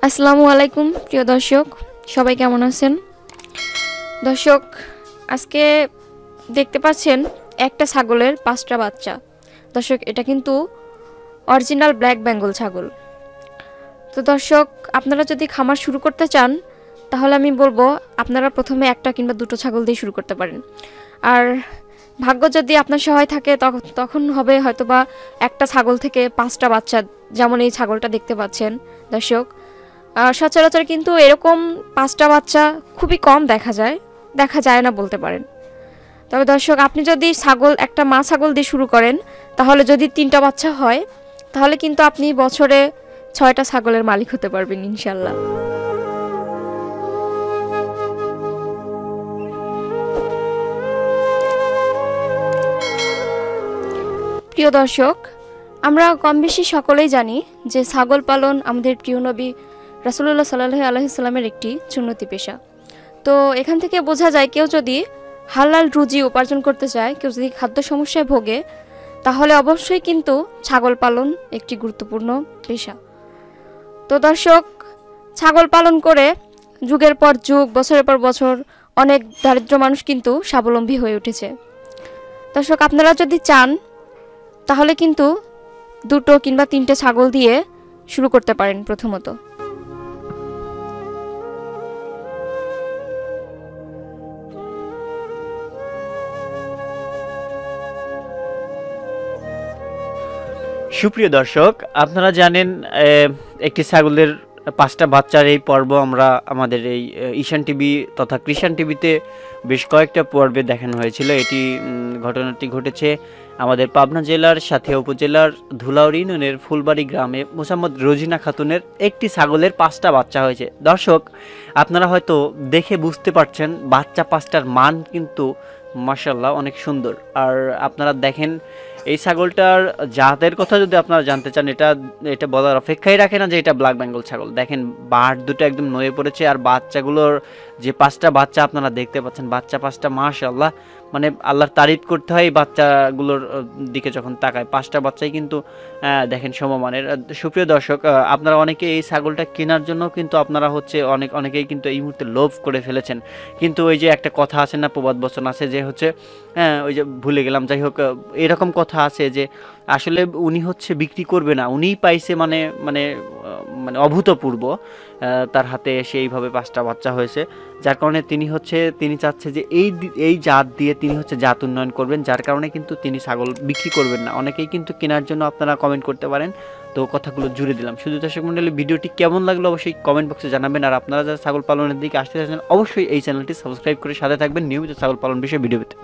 আসসালামু আলাইকুম প্রিয় দর্শক, সবাই কেমন আছেন? দর্শক, আজকে দেখতে পাচ্ছেন একটা ছাগলের 5টা বাচ্চা। দর্শক, এটা কিন্তু অরিজিনাল ব্ল্যাক বেঙ্গল ছাগল। তো দর্শক, আপনারা যদি খামার শুরু করতে চান তাহলে আমি বলবো আপনারা প্রথমে একটা কিংবা দুটো ছাগল দিয়ে শুরু করতে পারেন। আর ভাগ্য যদি আপনার সহায় থাকে তখন হবে হয়তোবা একটা ছাগল থেকে 5টা বাচ্চা, যেমন এই ছাগলটা দেখতে পাচ্ছেন। দর্শক, সচরাচর কিন্তু এরকম 5টা বাচ্চা খুবই কম দেখা যায় না বলতে পারেন। তবে দর্শক, আপনি যদি একটা মা ছাগল দিয়ে শুরু করেন তাহলে যদি 3টা বাচ্চা হয় তাহলে কিন্তু আপনি বছরে 6টা ছাগলের মালিক হতে পারবেন ইনশাল্লাহ। প্রিয় দর্শক, আমরা কম বেশি সকলেই জানি যে ছাগল পালন আমাদের প্রিয় নবী রাসূলুল্লাহ সাল্লাল্লাহু আলাইহি সাল্লামের একটি সুন্নতি পেশা। তো এখান থেকে বোঝা যায় কেউ যদি হালাল রুজি উপার্জন করতে চায়, কেউ যদি খাদ্য সমস্যায় ভোগে, তাহলে অবশ্যই কিন্তু ছাগল পালন একটি গুরুত্বপূর্ণ পেশা। তো দর্শক, ছাগল পালন করে যুগের পর যুগ, বছরের পর বছর অনেক দারিদ্র মানুষ কিন্তু স্বাবলম্বী হয়ে উঠেছে। দর্শক, আপনারা যদি চান তাহলে কিন্তু 2টো কিংবা 3টে ছাগল দিয়ে শুরু করতে পারেন প্রথমত। সুপ্রিয় দর্শক, আপনারা জানেন একটি ছাগলের 5টা বাচ্চার এই পর্ব আমরা আমাদের এই ঈশান টিভি তথা কৃষাণ টিভিতে বেশ কয়েকটা পর্বে দেখানো হয়েছিল। ঘটনাটি ঘটেছে আমাদের পাবনা জেলার সাথিয়া উপজেলার ধুলাউড়ি ইউনিয়নের ফুলবাড়ি গ্রামে মোসাম্মদ রোজিনা খাতুনের একটি ছাগলের 5টা বাচ্চা হয়েছে। দর্শক, আপনারা হয়তো দেখে বুঝতে পারছেন বাচ্চা 5টার মান কিন্তু মাশাআল্লাহ অনেক সুন্দর। আর আপনারা দেখেন এই ছাগলটার জাতের কথা যদি আপনারা জানতে চান, এটা বলার অপেক্ষাই রাখে না যে এটা ব্ল্যাক বেঙ্গল ছাগল। দেখেন বাট দুটো একদম নয়ে পড়েছে, আর বাচ্চাগুলোর যে 5টা বাচ্চা আপনারা দেখতে পাচ্ছেন, বাচ্চা 5টা মাশাআল্লাহ, মানে আল্লাহর তারিফ করতে হয় এই বাচ্চাগুলোর দিকে যখন তাকায়। 5টা বাচ্চাই কিন্তু দেখেন সমমানের। সুপ্রিয় দর্শক, আপনারা অনেকে এই ছাগলটা কেনার জন্য কিন্তু আপনারা অনেকেই কিন্তু এই মুহূর্তে লোভ করে ফেলেছেন। কিন্তু ওই যে একটা কথা আছে না, প্রবাদ বচন আছে যে হচ্ছে, ওই যে ভুলে গেলাম, যাই হোক, এরকম কথা আছে যে আসলে উনি বিক্রি করবে না, উনিই পাইছে মানে মানে মানে অভূতপূর্ব তার হাতে এসে এইভাবে 5টা বাচ্চা হয়েছে। যার কারণে তিনি চাচ্ছে যে এই জাত দিয়ে তিনি জাত উন্নয়ন করবেন, যার কারণে কিন্তু তিনি ছাগল বিক্রি করবেন না। অনেকেই কিন্তু কেনার জন্য আপনারা কমেন্ট করতে পারেন, তো কথাগুলো জুড়ে দিলাম। শুধু দর্শক মণ্ডলী, ভিডিওটি কেমন লাগলো অবশ্যই কমেন্ট বক্সে জানাবেন। আর আপনারা যারা ছাগল পালনের দিকে আসতে চাচ্ছেন অবশ্যই এই চ্যানেলটি সাবস্ক্রাইব করে সাথে থাকবেন নিয়মিত ছাগল পালন বিষয়ে ভিডিও পেতে।